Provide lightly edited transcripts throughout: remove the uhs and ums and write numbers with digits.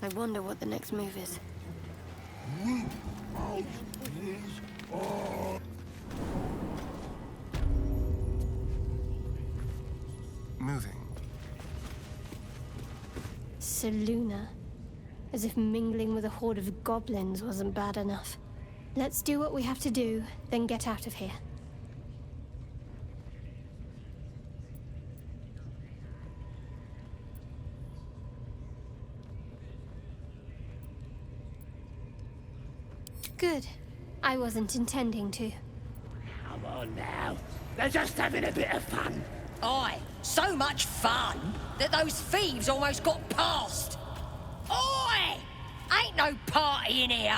I wonder what the next move is. Moving. Seluna. As if mingling with a horde of goblins wasn't bad enough. Let's do what we have to do, then get out of here. Good. I wasn't intending to. Come on now. They're just having a bit of fun. Aye, so much fun that those thieves almost got past. Oi! Ain't no party in here.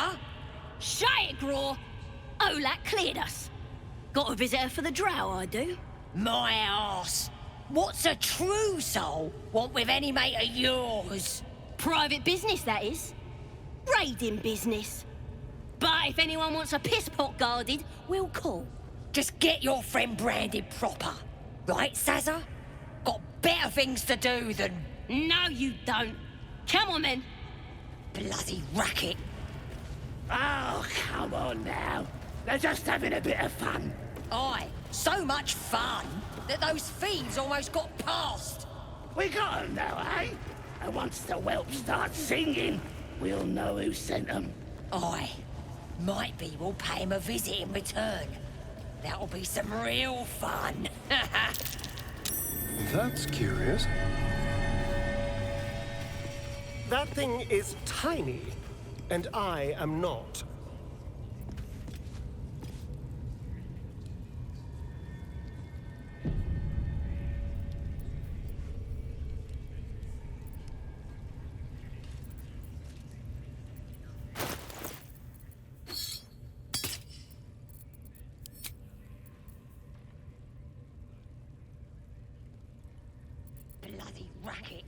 Shut it, Graw. Olak cleared us. Got a visitor for the drow, I do. My arse. What's a true soul want with any mate of yours? Private business, that is. Raiding business. But if anyone wants a piss pot guarded, we'll call. Just get your friend branded proper. Right, Sazza? Got better things to do than... No, you don't. Come on, then. Bloody racket. Oh, come on now. They're just having a bit of fun. Aye, so much fun that those thieves almost got past. We got 'em now, eh? And once the whelp starts singing, we'll know who sent 'em. Aye. Might be we'll pay him a visit in return. That'll be some real fun. That's curious. That thing is tiny, and I am not. Bloody racket.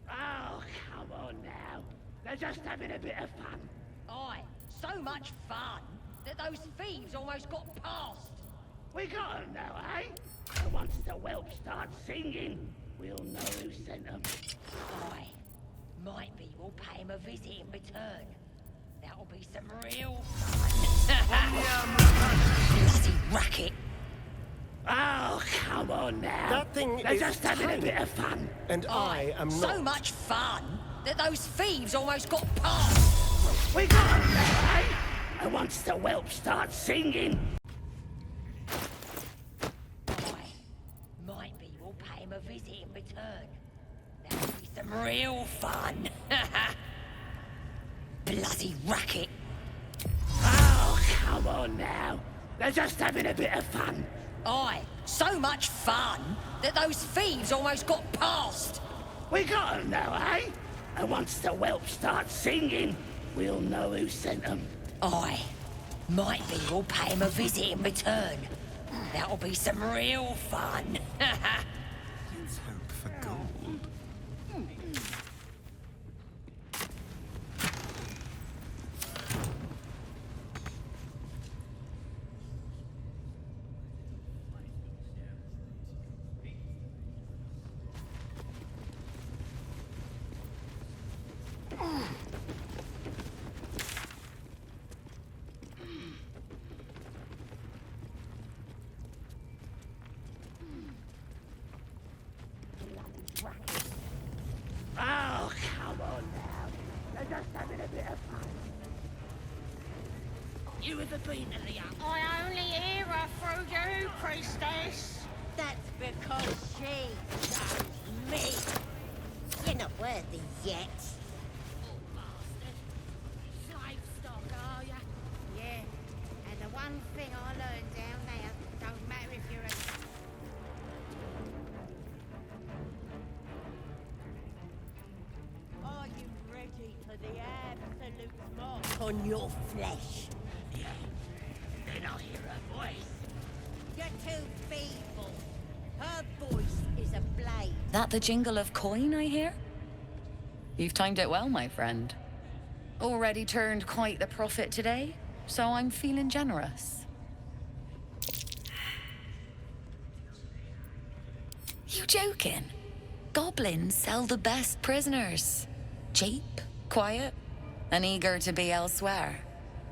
Oh, come on now. They're just having a bit of fun. Aye, so much fun that those thieves almost got past. We got 'em now, eh? And once the whelp starts singing, we'll know who sent 'em. Aye. Might be we'll pay him a visit in return. That'll be some real fun. Bloody racket. Oh, come on now. That thing They're is just having a tiny, bit of fun. and I am not. So much fun that those thieves almost got past. We got 'em now, eh? And once the whelp starts singing, Aye. Might be we'll pay him a visit in return. That'll be some real fun. Bloody racket. oh, come on now. They're just having a bit of fun. Aye, so much fun that those thieves almost got past. We got 'em now, eh? And once the whelp starts singing, we'll know who sent 'em. Aye. Might be we'll pay him a visit in return. That'll be some real fun. Let's hope for gold. Oh, come on now. They're just having a bit of fun. You ever been to the I only hear her through you, priestess. That's because she chose me. You're not worthy yet. Slave stock, are ya? Yeah. And the one thing I learned down there, don't matter if you're a... Are you ready for the absolute mark on your flesh? Then I'll hear her voice. You're too feeble. Her voice is a blade. That the jingle of coin I hear? You've timed it well, my friend. Already turned quite the profit today, so I'm feeling generous. You joking? Goblins sell the best prisoners. Cheap, Quiet and eager to be elsewhere.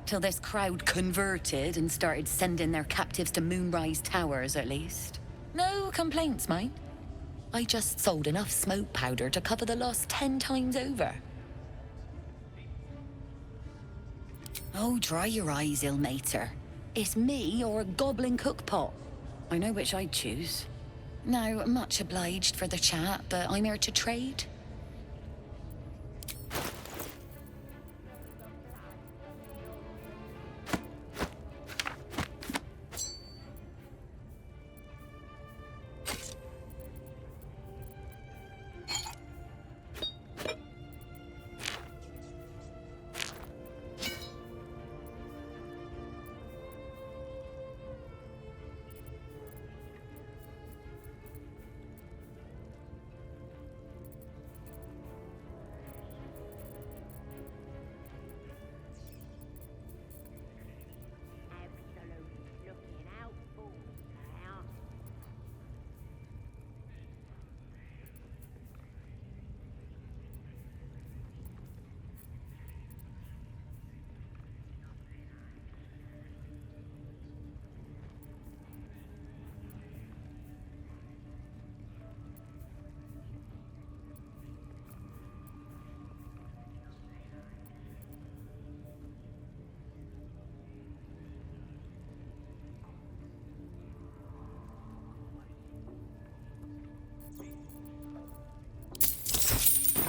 Till this crowd converted and started sending their captives to Moonrise Towers, at least. No complaints, mind. I just sold enough smoke powder to cover the loss 10 times over. Oh, dry your eyes, ill-mater. It's me or a goblin cookpot. I know which I'd choose. Now, much obliged for the chat, but I'm here to trade.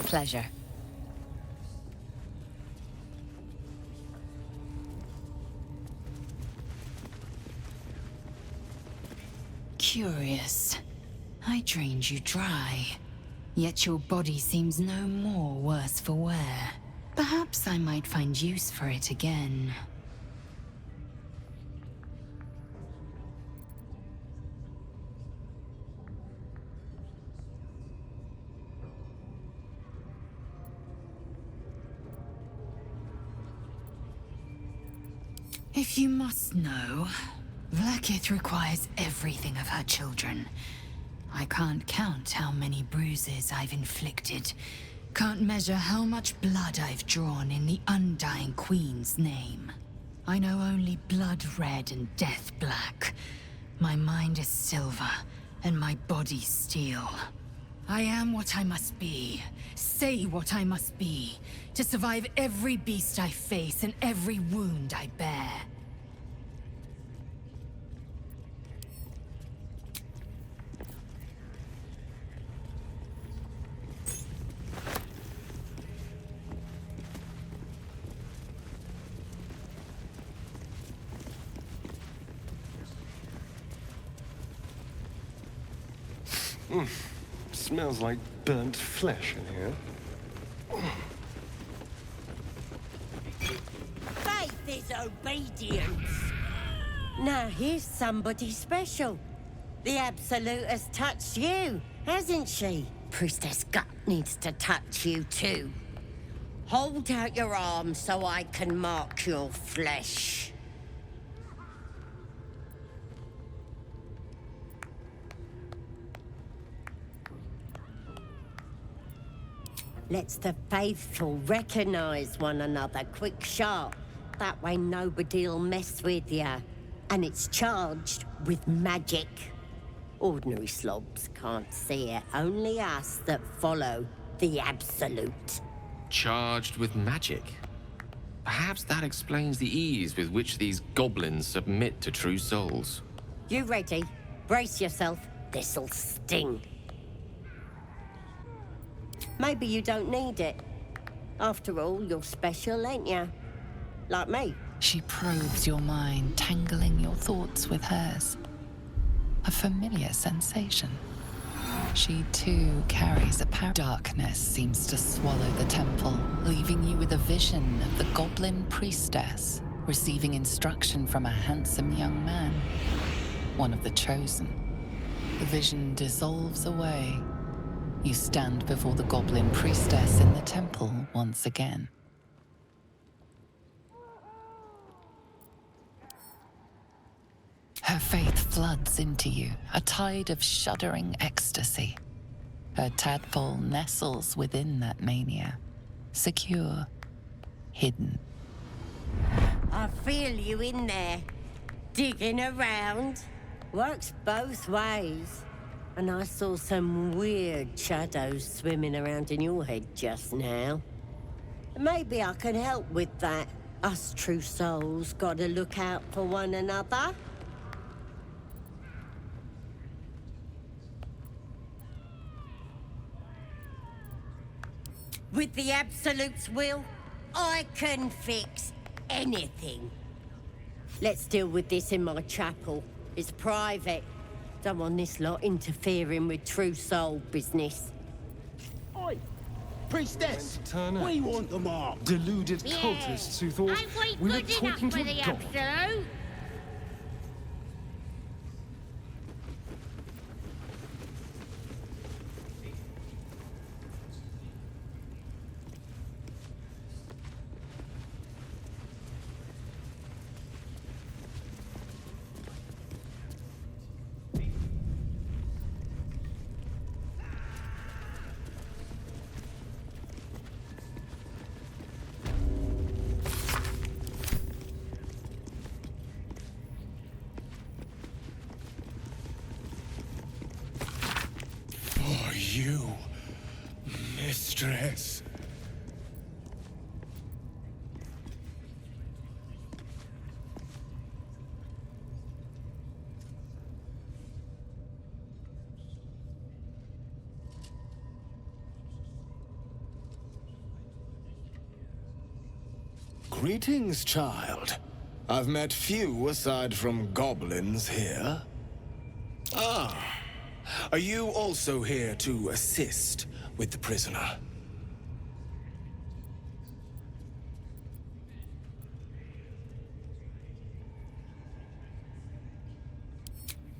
Pleasure. Curious. I drained you dry, yet your body seems no more worse for wear. Perhaps I might find use for it again. If you must know, Vlaakith requires everything of her children. I can't count how many bruises I've inflicted. Can't measure how much blood I've drawn in the Undying Queen's name. I know only blood red and death black. My mind is silver, and my body steel. I am what I must be, say what I must be, to survive every beast I face and every wound I bear. Smells like burnt flesh in here. Faith is obedience. Now here's somebody special. The Absolute has touched you, hasn't she? Priestess Gut needs to touch you too. Hold out your arm so I can mark your flesh. Lets the faithful recognize one another quick sharp. That way nobody'll mess with ya. And it's charged with magic. Ordinary slobs can't see it, only us that follow the Absolute. Charged with magic? Perhaps that explains the ease with which these goblins submit to true souls. You ready? Brace yourself. This'll sting. Maybe you don't need it. After all, you're special, ain't ya? Like me. She probes your mind, tangling your thoughts with hers. A familiar sensation. She too carries a power. Darkness seems to swallow the temple, leaving you with a vision of the goblin priestess receiving instruction from a handsome young man, one of the chosen. The vision dissolves away. You stand before the goblin priestess in the temple once again. Her faith floods into you, a tide of shuddering ecstasy. Her tadpole nestles within that mania, secure, hidden. I feel you in there. Digging around. Works both ways. And I saw some weird shadows swimming around in your head just now. Maybe I can help with that. Us true souls gotta look out for one another. With the Absolute's will, I can fix anything. Let's deal with this in my chapel. It's private. Don't want this lot interfering with true soul business. Oi! Priestess! Turn up. We want the mark! Deluded cultists who thought Ain't we were good enough talking for to the a god. Absolute? For you, mistress. Greetings, child. I've met few aside from goblins here. Ah. Are you also here to assist with the prisoner?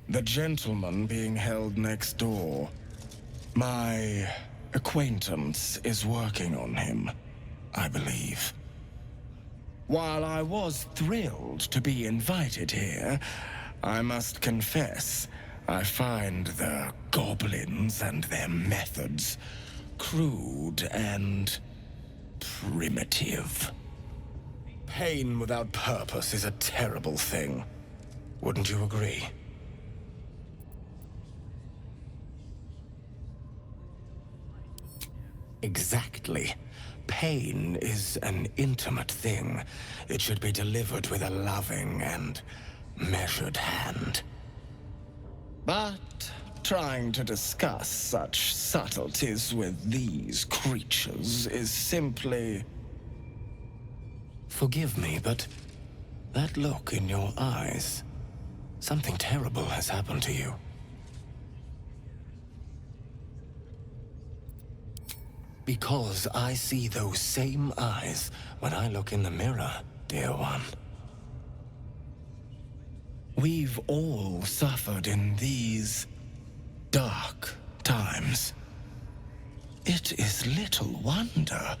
The gentleman being held next door. My acquaintance is working on him, I believe. While I was thrilled to be invited here, I must confess, I find the goblins and their methods crude and primitive. Pain without purpose is a terrible thing. Wouldn't you agree? Exactly. Pain is an intimate thing. It should be delivered with a loving and measured hand. But trying to discuss such subtleties with these creatures is simply... Forgive me, but that look in your eyes, something terrible has happened to you. Because I see those same eyes when I look in the mirror, dear one. We've all suffered in these dark times. It is little wonder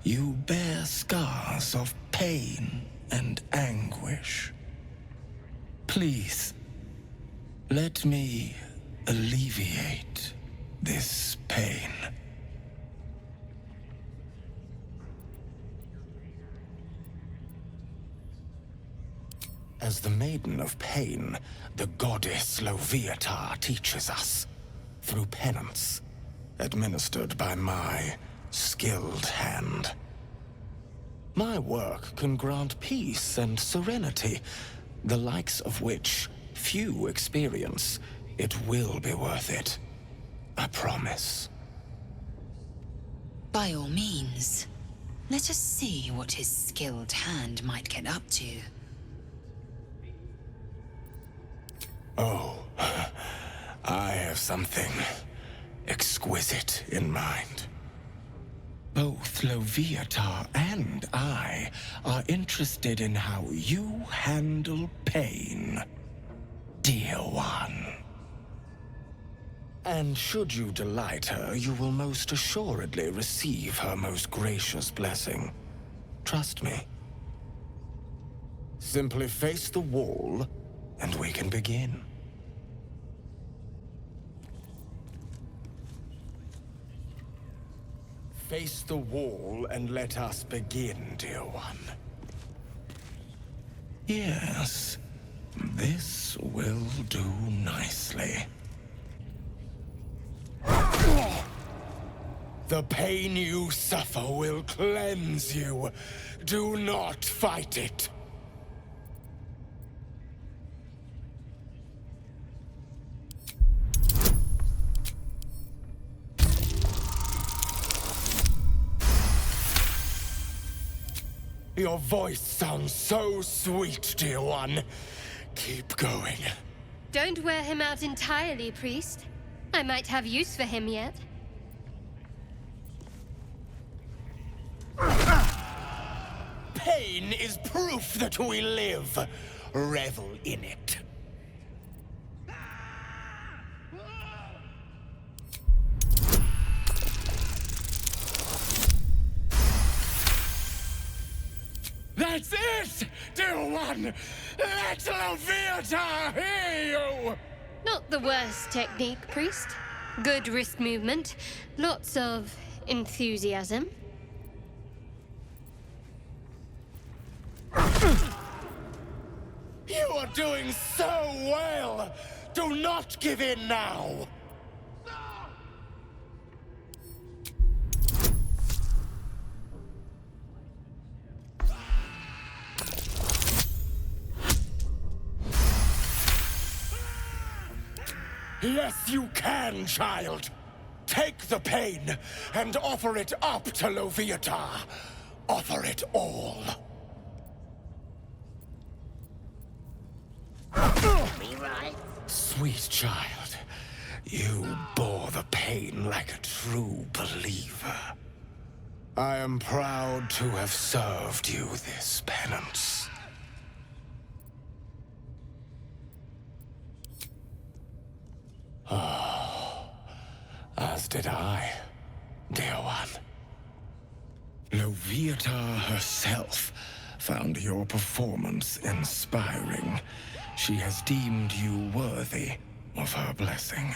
you bear scars of pain and anguish. Please, let me alleviate this pain. As the Maiden of Pain, the goddess Loviatar teaches us, through penance, administered by my skilled hand. My work can grant peace and serenity, the likes of which few experience. It will be worth it. I promise. By all means, let us see what his skilled hand might get up to. Oh, I have something exquisite in mind. Both Loviatar and I are interested in how you handle pain, dear one. And should you delight her, you will most assuredly receive her most gracious blessing. Trust me. Simply face the wall, and we can begin. Face the wall and let us begin, dear one. Yes, this will do nicely. The pain you suffer will cleanse you. Do not fight it. Your voice sounds so sweet, dear one. Keep going. Don't wear him out entirely, priest. I might have use for him yet. Pain is proof that we live. Revel in it. That's it, dear one! Let Loviatar hear you! Not the worst technique, priest. Good wrist movement. Lots of enthusiasm. You are doing so well! Do not give in now! Yes, you can, child! Take the pain and offer it up to Loviatar. Offer it all. Be right. Sweet child, you bore the pain like a true believer. I am proud to have served you this penance. Oh, as did I, dear one. Loviatar herself found your performance inspiring. She has deemed you worthy of her blessing.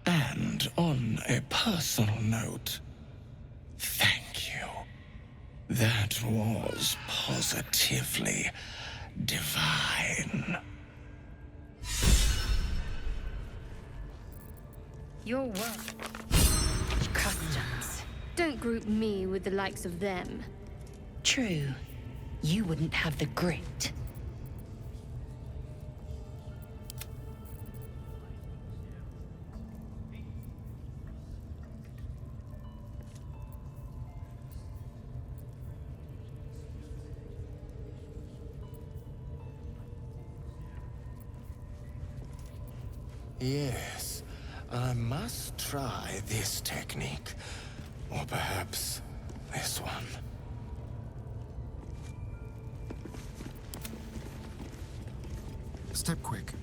And on a personal note, thank you. That was positively divine. Your work. Customs. Don't group me with the likes of them. True. You wouldn't have the grit. Yes, I must try this technique. Or perhaps this one. Step quick.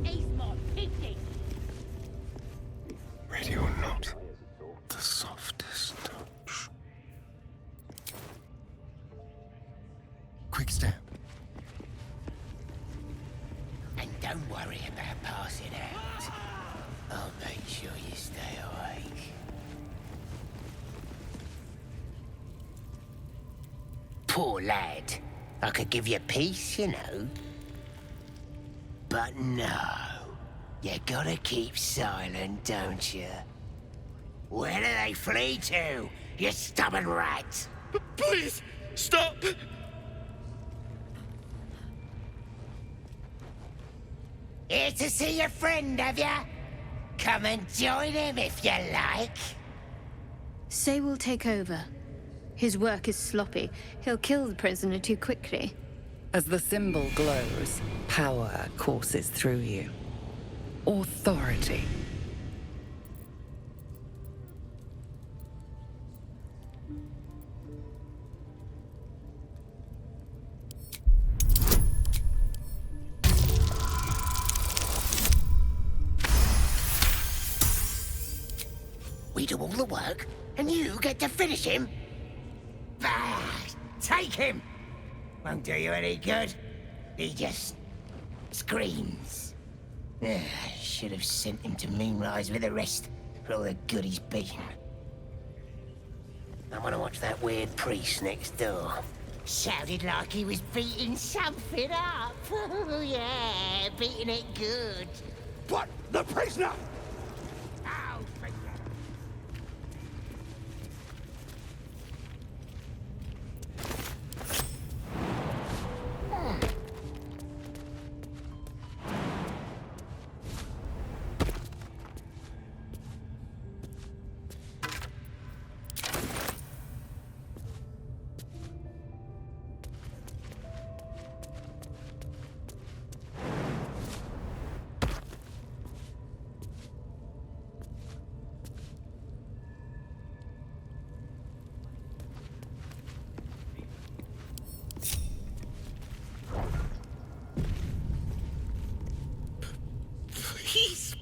He's my picnic. Ready or not, the softest touch. Quick step. And don't worry about passing out. I'll make sure you stay awake. Poor lad. I could give you peace, you know. But no. You gotta keep silent, don't you? Where do they flee to, you stubborn rat? Please, stop! Here to see your friend, have ya? Come and join him if you like. Say we'll take over. His work is sloppy. He'll kill the prisoner too quickly. As the symbol glows, power courses through you. Authority. We do all the work, and you get to finish him? Bah! Take him! Won't do you any good. He just screams. Should have sent him to Moonrise with the rest, for all the good he's been. I want to watch that weird priest next door. Sounded like he was beating something up. Oh, yeah, beating it good. What? The prisoner? Oh, prisoner.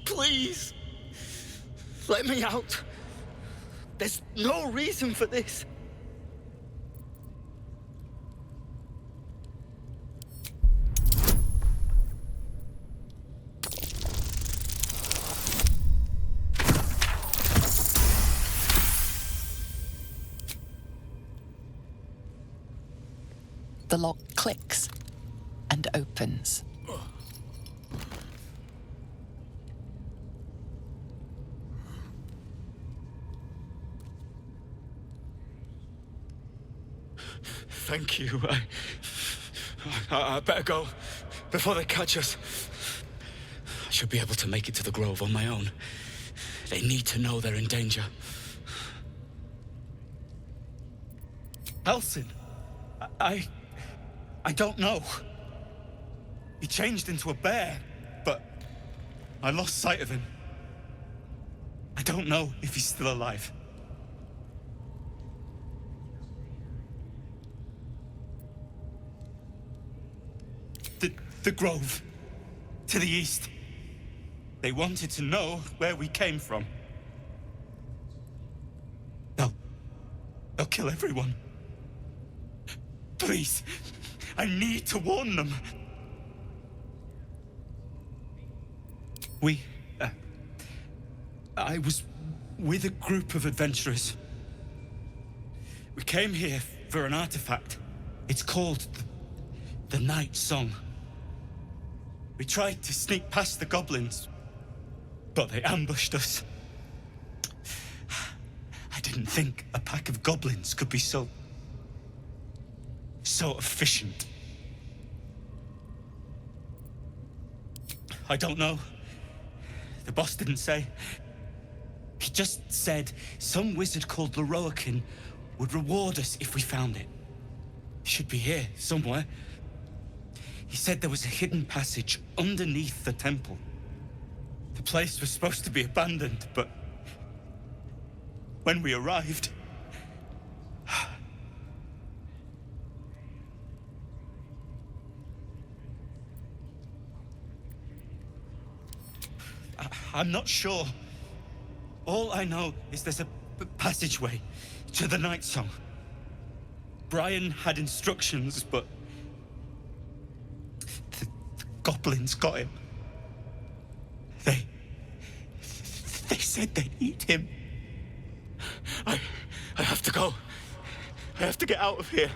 Please, let me out. There's no reason for this. The lock clicks and opens. Thank you. I better go before they catch us. I should be able to make it to the grove on my own. They need to know they're in danger. Elsin, I don't know. He changed into a bear, but I lost sight of him. I don't know if he's still alive. The grove, to the east. They wanted to know where we came from. They'll kill everyone. Please, I need to warn them. I was with a group of adventurers. We came here for an artifact. It's called the Night Song. We tried to sneak past the goblins, but they ambushed us. I didn't think a pack of goblins could be so efficient. I don't know. The boss didn't say. He just said some wizard called Larian would reward us if we found it. It should be here, somewhere. He said there was a hidden passage underneath the temple. The place was supposed to be abandoned, but when we arrived, I'm not sure. All I know is there's a passageway to the Night Song. Brian had instructions, but the goblins got him. They said they'd eat him. I have to go. I have to get out of here.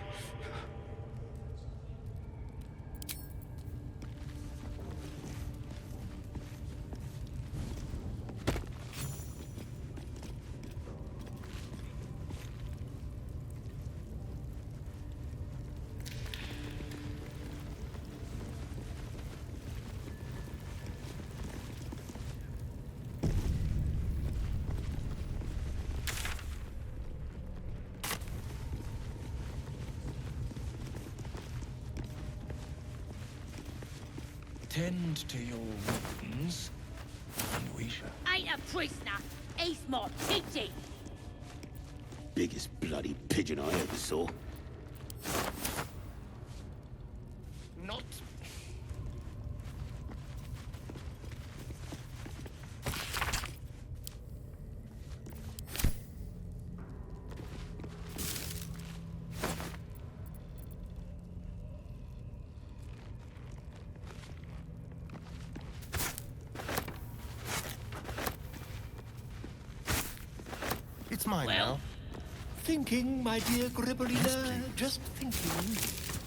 Tend to your wounds, and we shall... Ain't a prisoner. He's my pigeon. Biggest bloody pigeon I ever saw. Not... It's mine now. Thinking, my dear Gribberina, just thinking.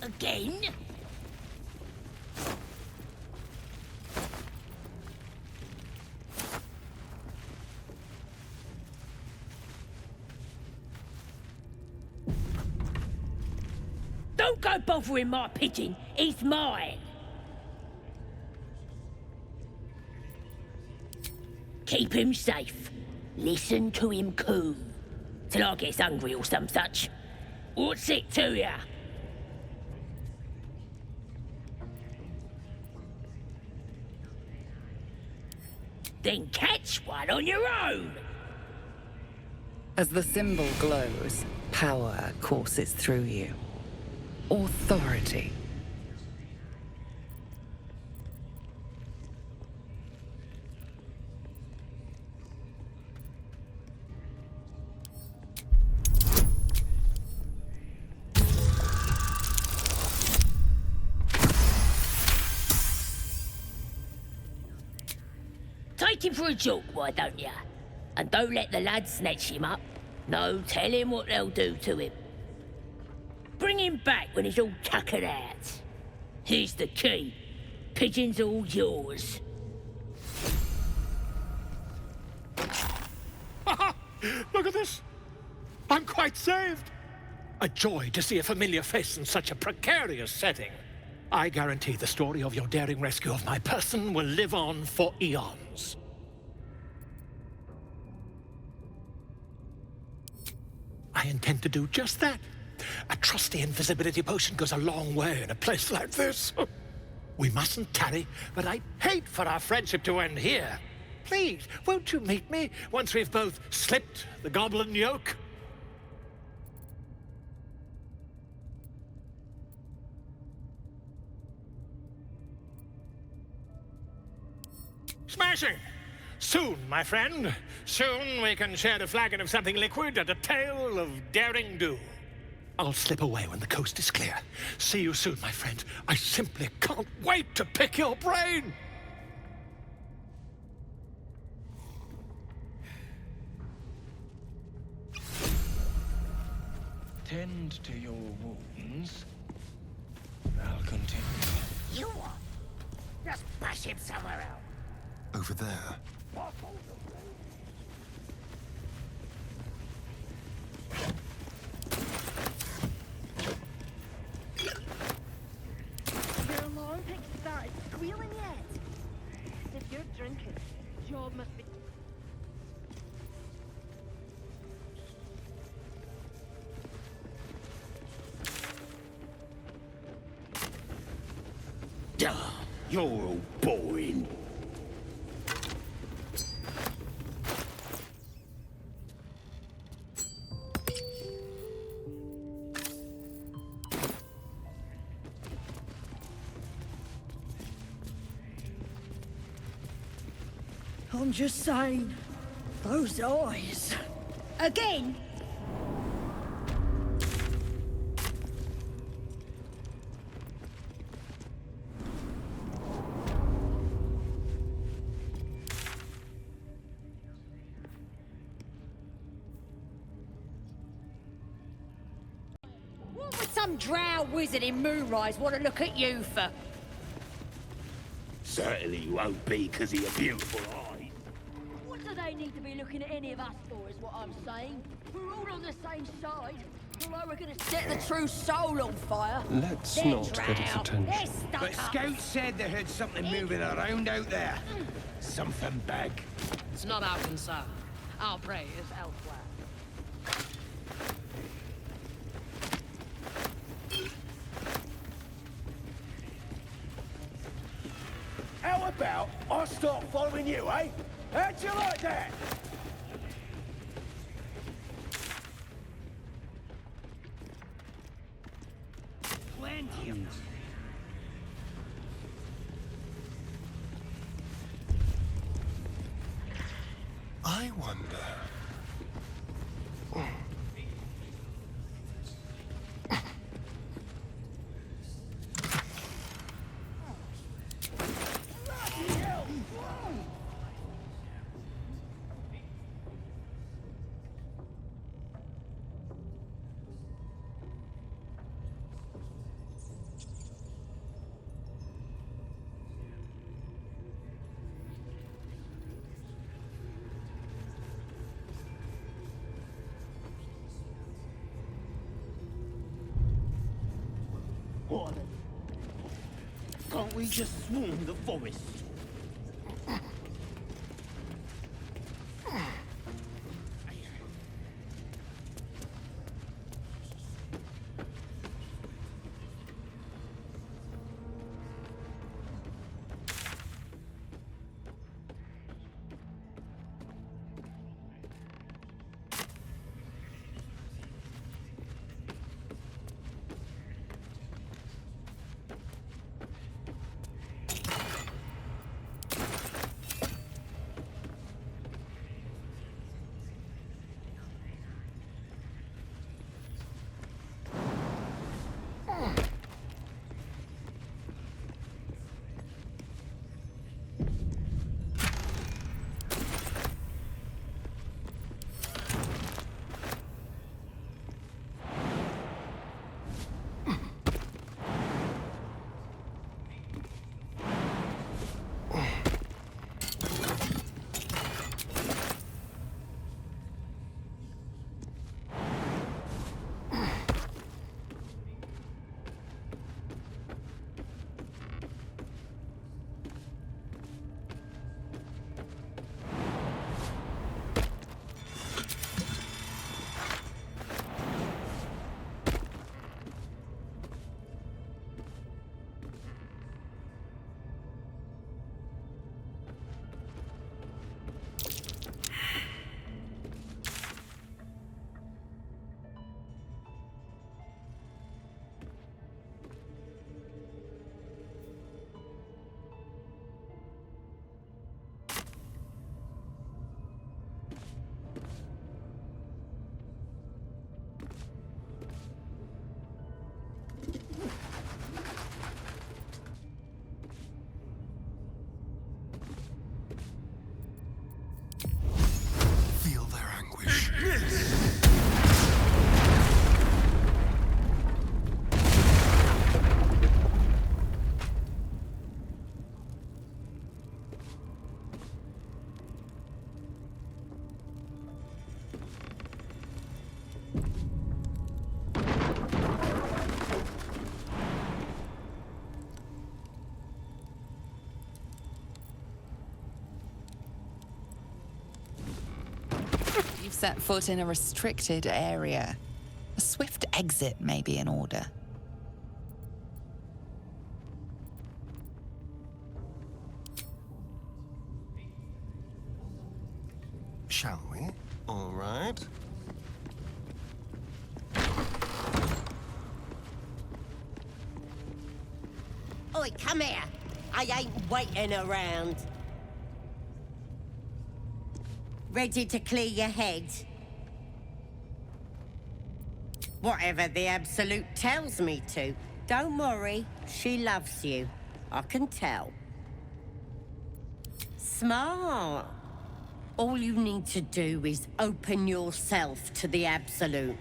Again? Don't go bothering my pigeon. He's mine. Keep him safe. Listen to him coo. Till I gets hungry or some such. What's it to ya? Then catch one on your own. As the symbol glows, power courses through you. Authority. Take him for a joke, why don't ya? And don't let the lads snatch him up. No, tell him what they'll do to him. Bring him back when he's all tuckered out. Here's the key. Pigeon's all yours. Look at this! I'm quite saved! A joy to see a familiar face in such a precarious setting. I guarantee the story of your daring rescue of my person will live on for eons. I intend to do just that. A trusty invisibility potion goes a long way in a place like this. We mustn't tarry, but I'd hate for our friendship to end here. Please, won't you meet me once we've both slipped the goblin yoke? Smashing! Soon, my friend. Soon we can share a flagon of something liquid and a tale of daring do. I'll slip away when the coast is clear. See you soon, my friend. I simply can't wait to pick your brain! Tend to your wounds. I'll continue. You what? Just bash him somewhere else. Over there. Your alarm pick started squealing yet? If you're drinking, job must be... You're all boring. I'm just saying, those eyes. Again? What would some drow wizard in Moonrise want to look at you for? Certainly you won't be because of your beautiful eyes. What do they need to be looking at any of us for, is what I'm saying? We're all on the same side. Although we're gonna set the true soul on fire. Let's They're not get its drow. attention. They're stuck But up. Scout said they heard something moving around out there. Something big. It's not our concern. Our prey is elsewhere. How about I start following you, eh? How'd you like that? Plenty of them. I wonder. Can't we just swarm the forest? Feel their anguish. You've set foot in a restricted area. A swift exit may be in order. Shall we? All right. Oi, come here. I ain't waiting around. Ready to clear your head? Whatever the Absolute tells me to. Don't worry, she loves you. I can tell. Smart. All you need to do is open yourself to the Absolute.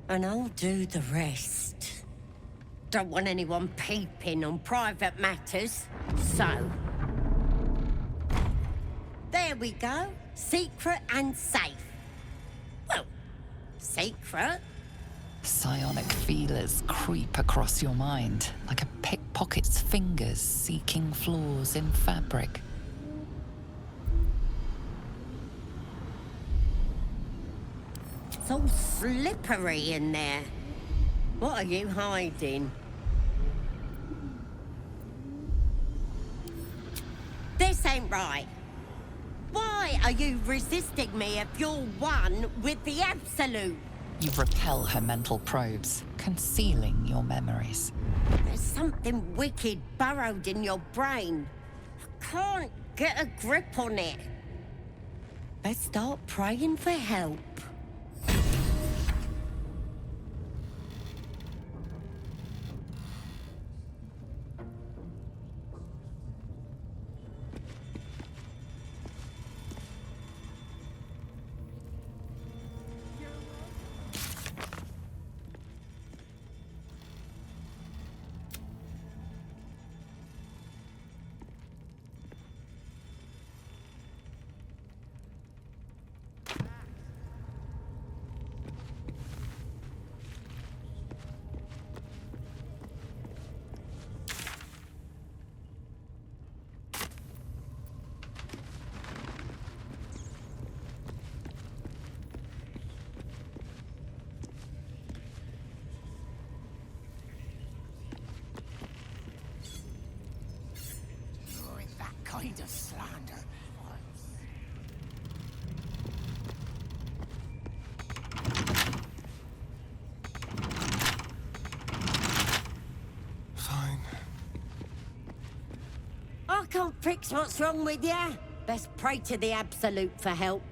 And I'll do the rest. Don't want anyone peeping on private matters, so... There we go. Secret and safe. Well, secret. Psionic feelers creep across your mind, like a pickpocket's fingers seeking flaws in fabric. It's all slippery in there. What are you hiding? This ain't right. Why are you resisting me if you're one with the Absolute? You repel her mental probes, concealing your memories. There's something wicked burrowed in your brain. I can't get a grip on it. Let's start praying for help. I can't fix what's wrong with ya. Best pray to the Absolute for help.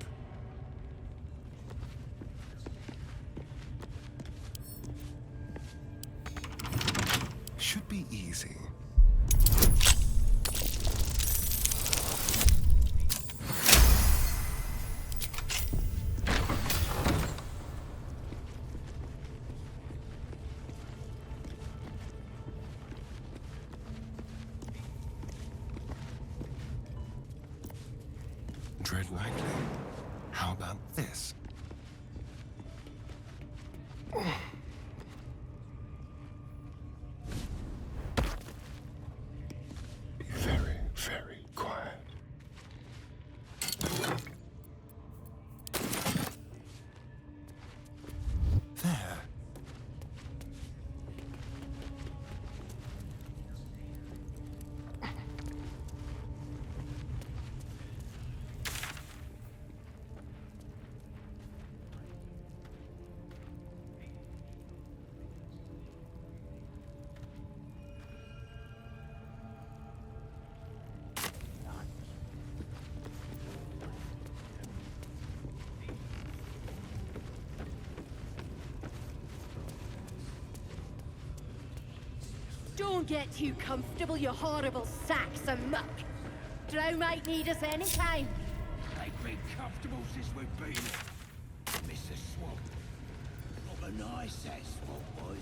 Should be easy. Tread lightly. How about this? Be very, very quiet. There. Don't get too comfortable, you horrible sacks of muck. Drow might need us anytime. They've been comfortable since we've been here. Miss the swamp. What a nice that swamp was.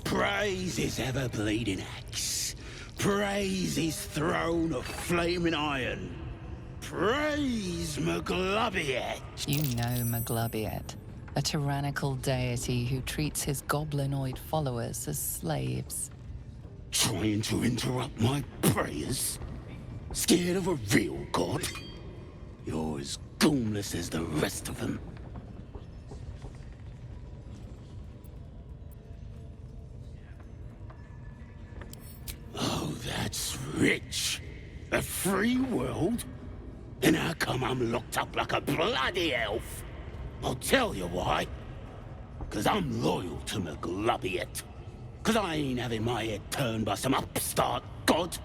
Praise his ever-bleeding axe. Praise his throne of flaming iron. Praise Maglubiet. You know Maglubiet, a tyrannical deity who treats his goblinoid followers as slaves. Trying to interrupt my prayers? Scared of a real god? You're as goomless as the rest of them. Oh, that's rich. A free world? And how come I'm locked up like a bloody elf? I'll tell you why. 'Cause I'm loyal to Maglubiet. 'Cause I ain't having my head turned by some upstart god.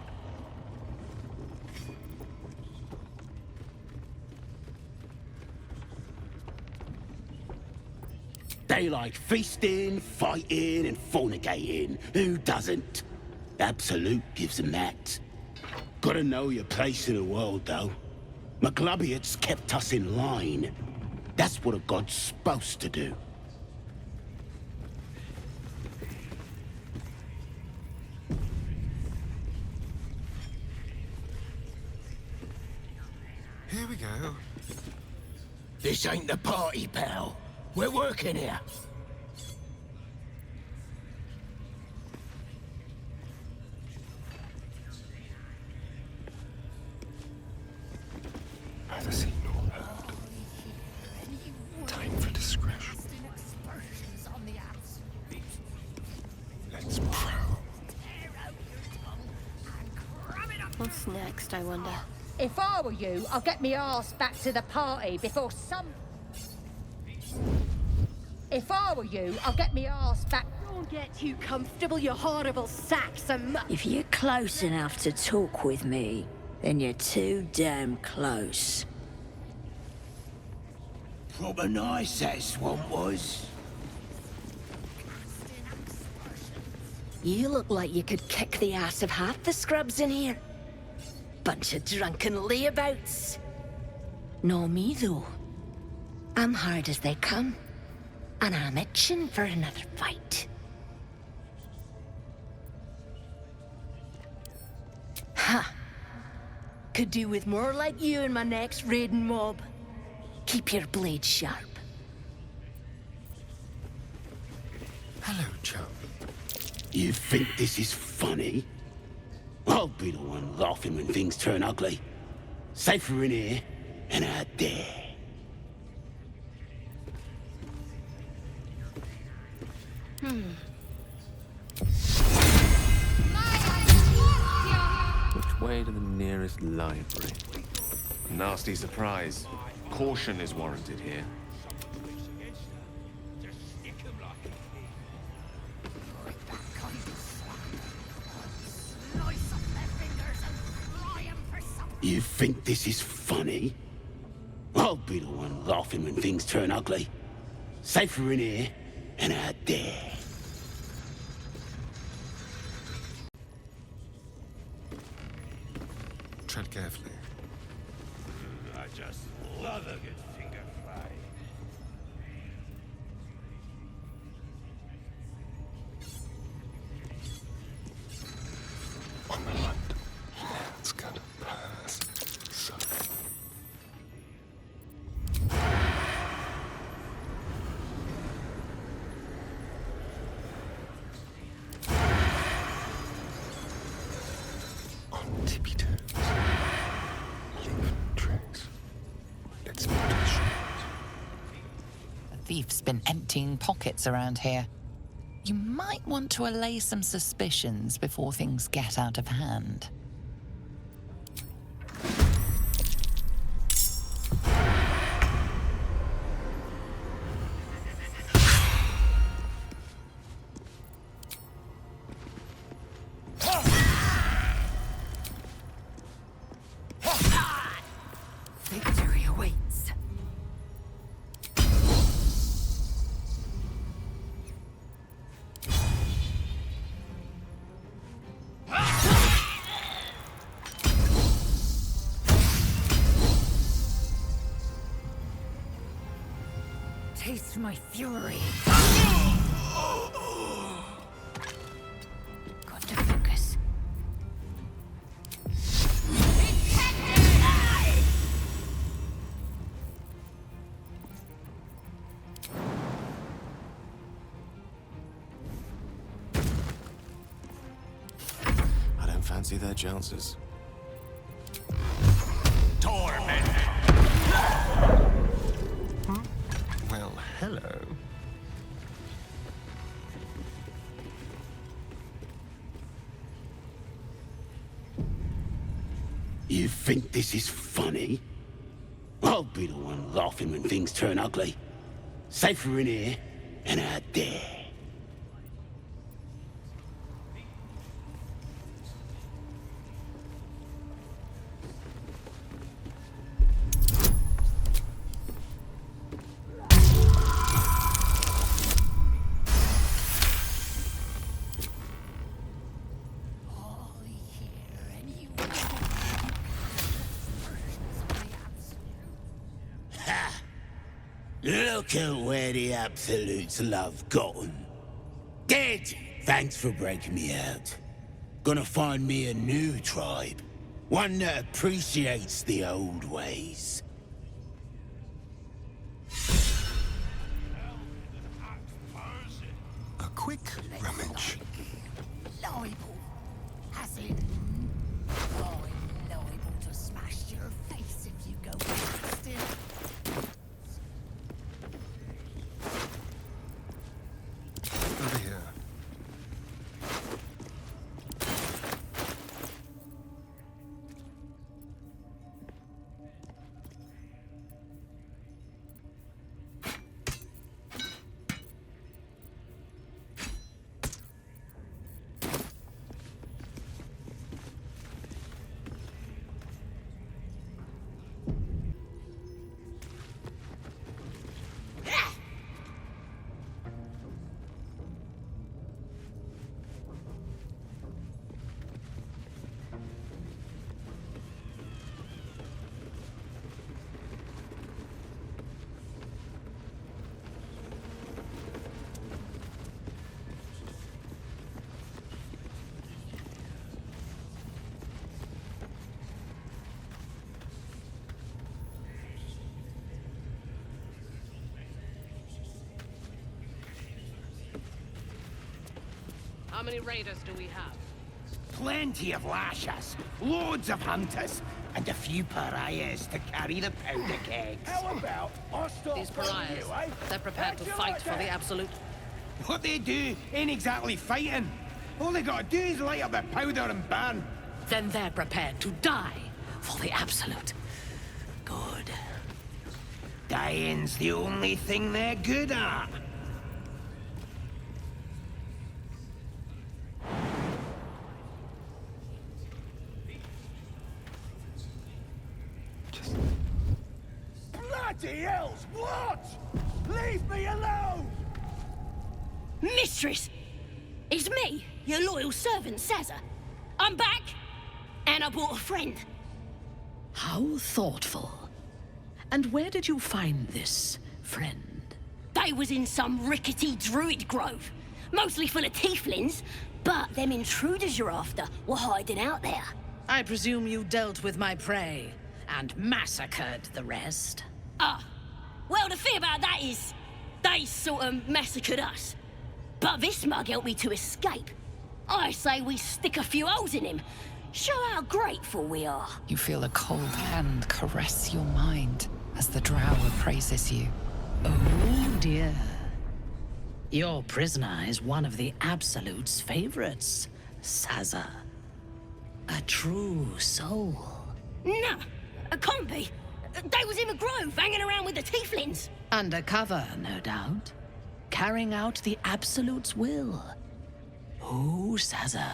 They like feasting, fighting, and fornicating. Who doesn't? Absolute gives them that. Gotta know your place in the world, though. Maglubiet's kept us in line. That's what a god's supposed to do. Here we go. This ain't the party, pal. We're working here. Neither seen nor heard. Time for discretion. Let's prowl. What's next, I wonder? If I were you, I'd get me arse back to the party before some... If I were you, I'd get me arse back... Don't get too comfortable, you horrible sacks of muck. If you're close enough to talk with me, then you're too damn close. Proper nice that swamp was. You look like you could kick the ass of half the scrubs in here. Bunch of drunken layabouts. Nor me, though. I'm hard as they come, and I'm itching for another fight. Ha! Could do with more like you in my next raiding mob. Keep your blade sharp. Hello, chum. You think this is funny? I'll be the one laughing when things turn ugly. Safer in here and out there. Which way to the nearest library? A nasty surprise. Caution is warranted here. You think this is funny? I'll be the one laughing when things turn ugly. Safer in here and out there. Tread carefully. I just love a good finger fry. On the left. It's gonna pass. So. On tippy toes. Leave tracks. Let's make it short. The thief's been emptying pockets around here. You might want to allay some suspicions before things get out of hand. Victory awaits. Taste my fury. Got to focus. I don't fancy their chances. Well, hello. You think this is funny? I'll be the one laughing when things turn ugly. Safer in here and out there. Look at where the Absolutes love gotten. Dead! Thanks for breaking me out. Gonna find me a new tribe. One that appreciates the old ways. A quick rummage. Liable. As in, I'm liable to smash your face if you go still. Over here. How many raiders do we have? Plenty of lashers, loads of hunters, and a few pariahs to carry the powder kegs. How about I start These following pariahs, you, eh? they're prepared to How'd you fight like for the that? absolute. What they do ain't exactly fighting. All they gotta do is light up their powder and burn. Then they're prepared to die for the absolute. Good. Dying's the only thing they're good at. Bloody hell's what? Leave me alone! Mistress! It's me, your loyal servant, Sazza. I'm back, and I brought a friend. How thoughtful. And where did you find this friend? They was in some rickety druid grove, mostly full of tieflings, but them intruders you're after were hiding out there. I presume you dealt with my prey and massacred the rest. Well, the thing about that is, they sort of massacred us. But this mug helped me to escape. I say we stick a few holes in him. Show how grateful we are. You feel a cold hand caress your mind as the drow appraises you. Oh dear. Your prisoner is one of the Absolute's favorites, Sazza. A true soul. Nah, a can't be. They was in the grove, hanging around with the tieflings. Undercover, no doubt. Carrying out the Absolute's will. Oh, Sazza,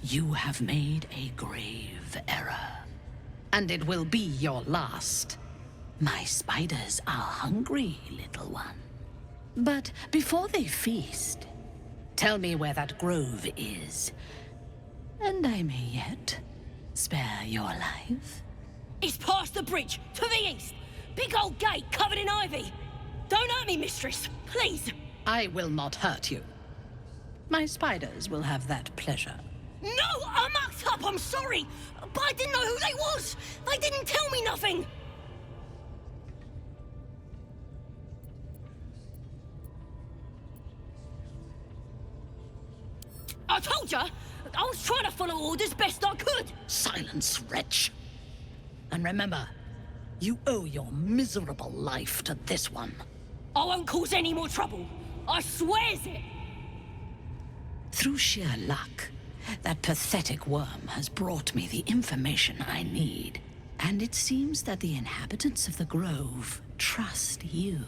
you have made a grave error. And it will be your last. My spiders are hungry, little one. But before they feast, tell me where that grove is. And I may yet spare your life. It's past the bridge, to the east. Big old gate covered in ivy. Don't hurt me, mistress, please. I will not hurt you. My spiders will have that pleasure. No, I mucked up, I'm sorry. But I didn't know who they was. They didn't tell me nothing. I told ya, I was trying to follow orders best I could. Silence, wretch. And remember, you owe your miserable life to this one. I won't cause any more trouble. I swears it. Through sheer luck, that pathetic worm has brought me the information I need. And it seems that the inhabitants of the Grove trust you.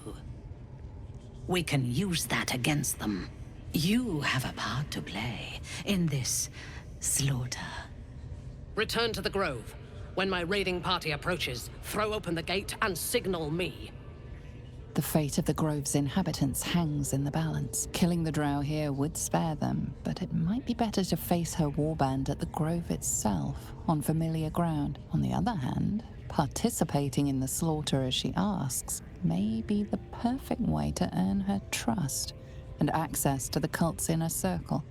We can use that against them. You have a part to play in this slaughter. Return to the Grove. When my raiding party approaches, throw open the gate and signal me. The fate of the Grove's inhabitants hangs in the balance. Killing the drow here would spare them, but it might be better to face her warband at the Grove itself, on familiar ground. On the other hand, participating in the slaughter as she asks may be the perfect way to earn her trust and access to the cult's inner circle.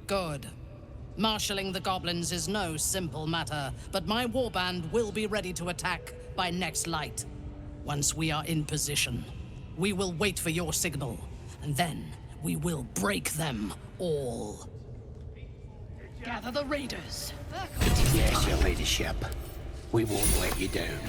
Good. Marshalling the goblins is no simple matter, but my warband will be ready to attack by next light. Once we are in position, we will wait for your signal, and then we will break them all. Gather the raiders. Yes, your ladyship. We won't let you down.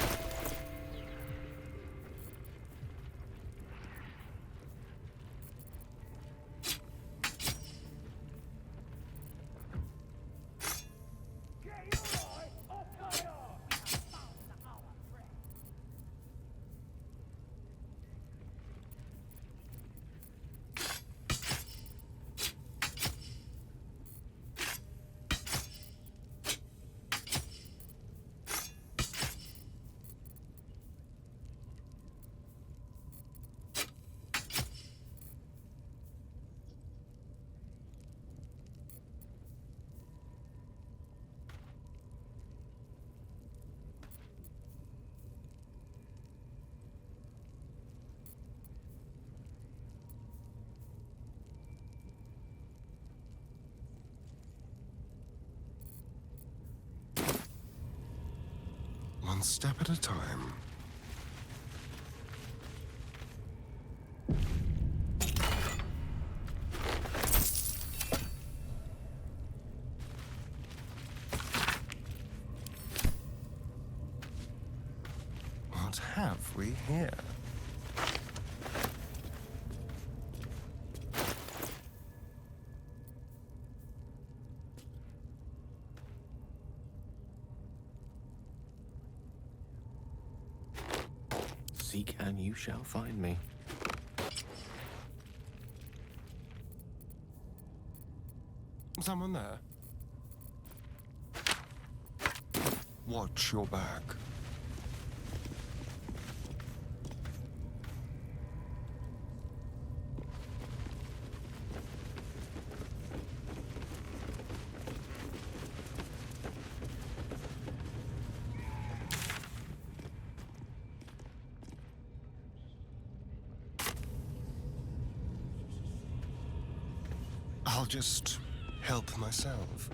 One step at a time. What have we here? Seek and you shall find me. Someone there? Watch your back. I'll just help myself.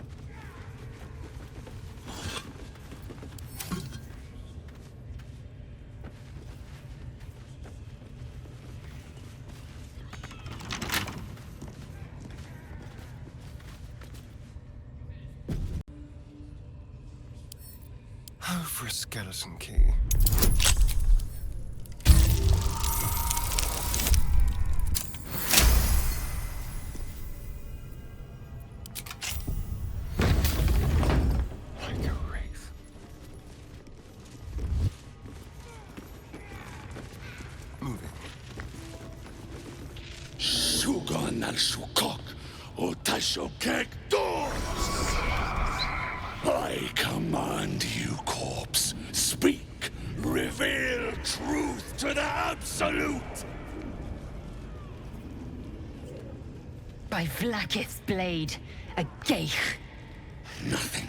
Oh, for a skeleton key. I command you, corpse. Speak. Reveal truth to the Absolute. By Vlaakith's blade, a geich. Nothing.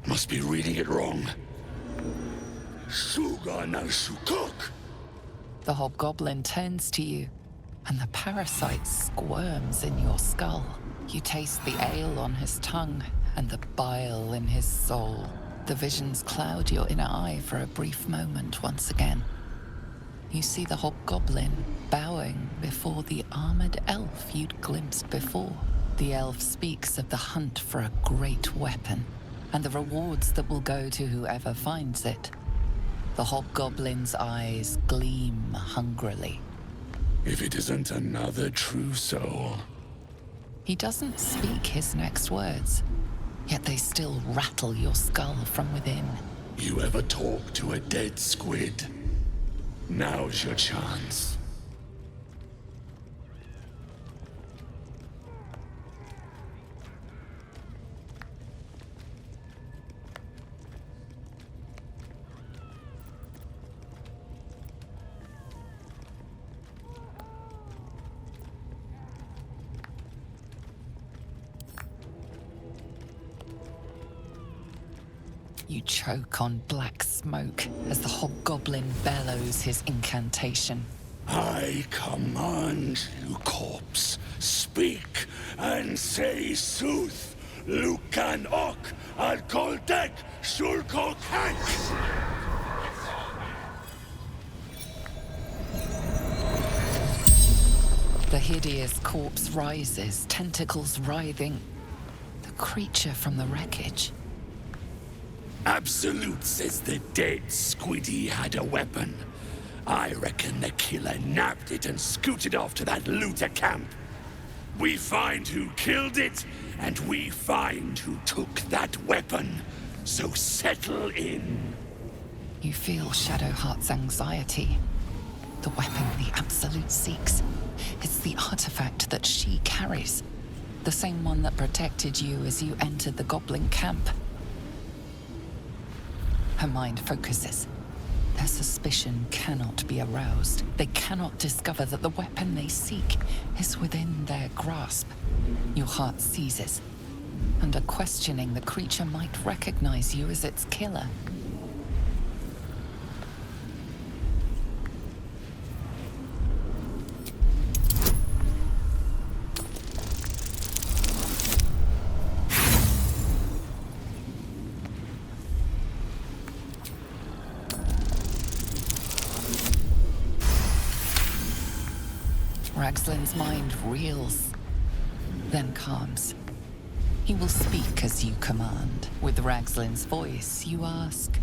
Must be reading it wrong. The hobgoblin turns to you, and the parasite squirms in your skull. You taste the ale on his tongue and the bile in his soul. The visions cloud your inner eye for a brief moment once again. You see the hobgoblin bowing before the armored elf you'd glimpsed before. The elf speaks of the hunt for a great weapon and the rewards that will go to whoever finds it. The hobgoblin's eyes gleam hungrily. If it isn't another true soul. He doesn't speak his next words, yet they still rattle your skull from within. You ever talk to a dead squid? Now's your chance. You choke on black smoke as the hobgoblin bellows his incantation. I command you, corpse. Speak and say sooth. Lucan ok al koldek shulkok hank. The hideous corpse rises, tentacles writhing. The creature from the wreckage. Absolute says the dead squiddy had a weapon. I reckon the killer nabbed it and scooted off to that looter camp. We find who killed it, and we find who took that weapon. So settle in. You feel Shadowheart's anxiety. The weapon the Absolute seeks. It's the artifact that she carries. The same one that protected you as you entered the goblin camp. Her mind focuses. Their suspicion cannot be aroused. They cannot discover that the weapon they seek is within their grasp. Your heart seizes. Under questioning, the creature might recognize you as its killer. Ragslin's mind reels, then calms. He will speak as you command. With Ragslin's voice, you ask.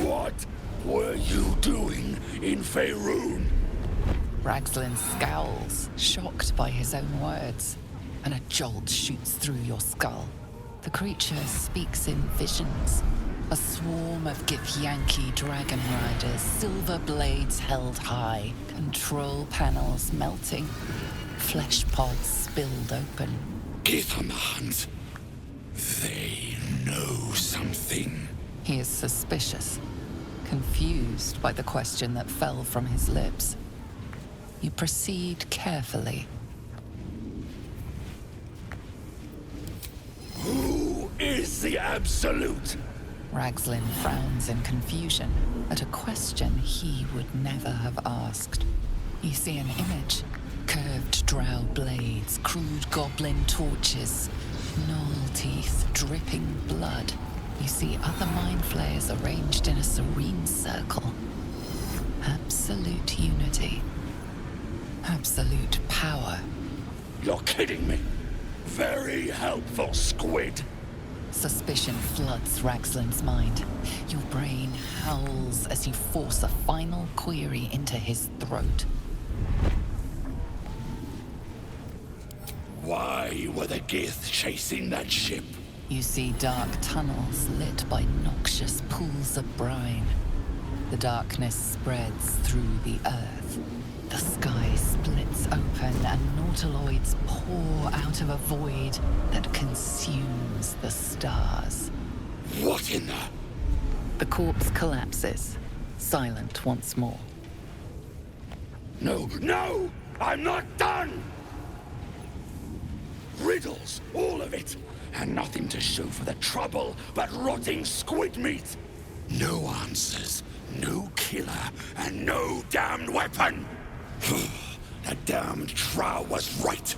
What were you doing in Faerun? Ragslin scowls, shocked by his own words, and a jolt shoots through your skull. The creature speaks in visions. A swarm of githyanki dragon riders, silver blades held high, control panels melting, flesh pods spilled open. Githyanki. They know something. He is suspicious, confused by the question that fell from his lips. You proceed carefully. Who is the Absolute? Ragslin frowns in confusion at a question he would never have asked. You see an image. Curved drow blades, crude goblin torches, gnoll teeth dripping blood. You see other mind flayers arranged in a serene circle. Absolute unity. Absolute power. You're kidding me. Very helpful, squid. Suspicion floods Ragslin's mind. Your brain howls as you force a final query into his throat. Why were the Gith chasing that ship? You see dark tunnels lit by noxious pools of brine. The darkness spreads through the earth. The sky splits open and nautiloids pour out of a void that consumes the stars. What in the... The corpse collapses, silent once more. No, no! I'm not done! Riddles, all of it, and nothing to show for the trouble but rotting squid meat. No answers, no killer, and no damned weapon. The damned drow was right.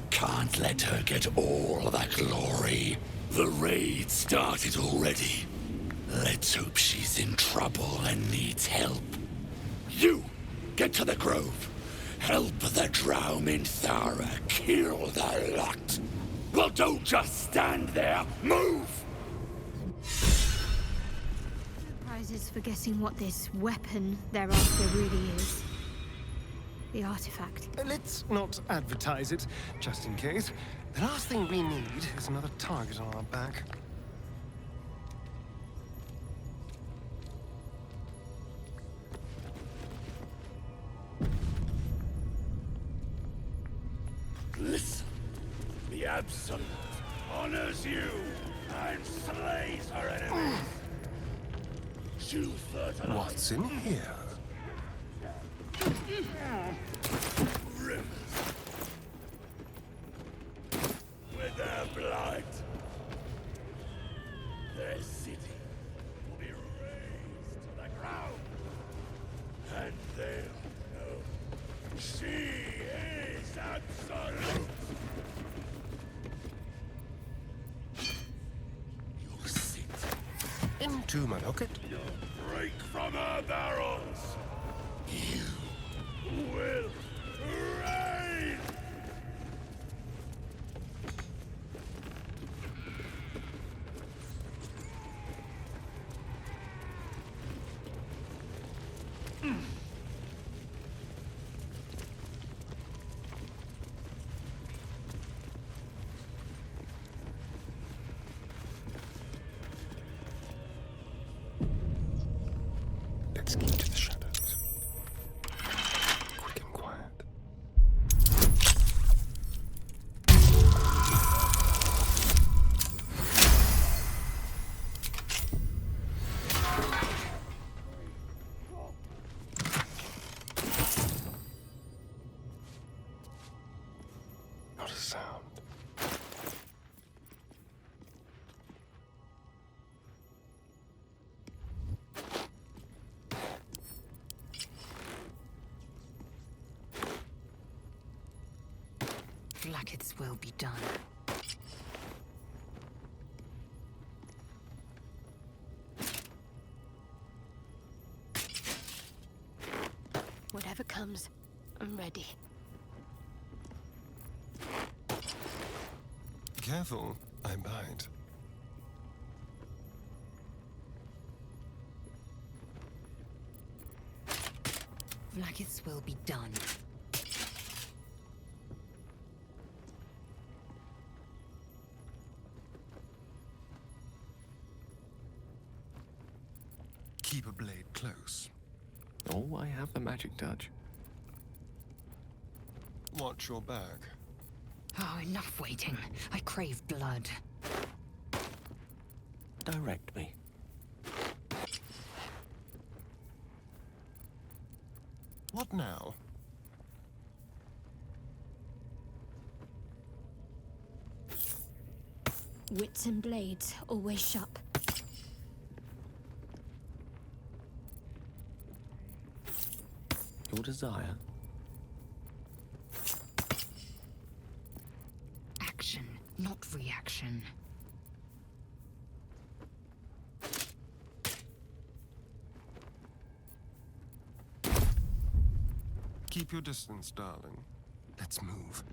Can't let her get all the glory. The raid started already. Let's hope she's in trouble and needs help. You, get to the grove. Help the drow Minthara kill the lot. Well, don't just stand there. Move! Prizes for guessing what this weapon they're after really is. The artifact. Let's not advertise it, just in case. The last thing we need is another target on our back. Listen. The Absolute honors you and slays her enemies. She'll fertilize. What's in here? Rivers. With their blood. Their city will be razed to the ground. And they'll know she is Absolute. You'll sit into my pocket. You'll break from her barrels. You will reign! Let's keep to the shadows. Quick and quiet. Not a sound. Vlaakith's will be done. Whatever comes, I'm ready. Careful, I bite. Vlaakith's will be done. Keep a blade close. Oh, I have the magic touch. Watch your back. Oh, enough waiting. I crave blood. Direct me. What now? Wits and blades, always sharp. Your desire. Action, not reaction. Keep your distance, darling. Let's move.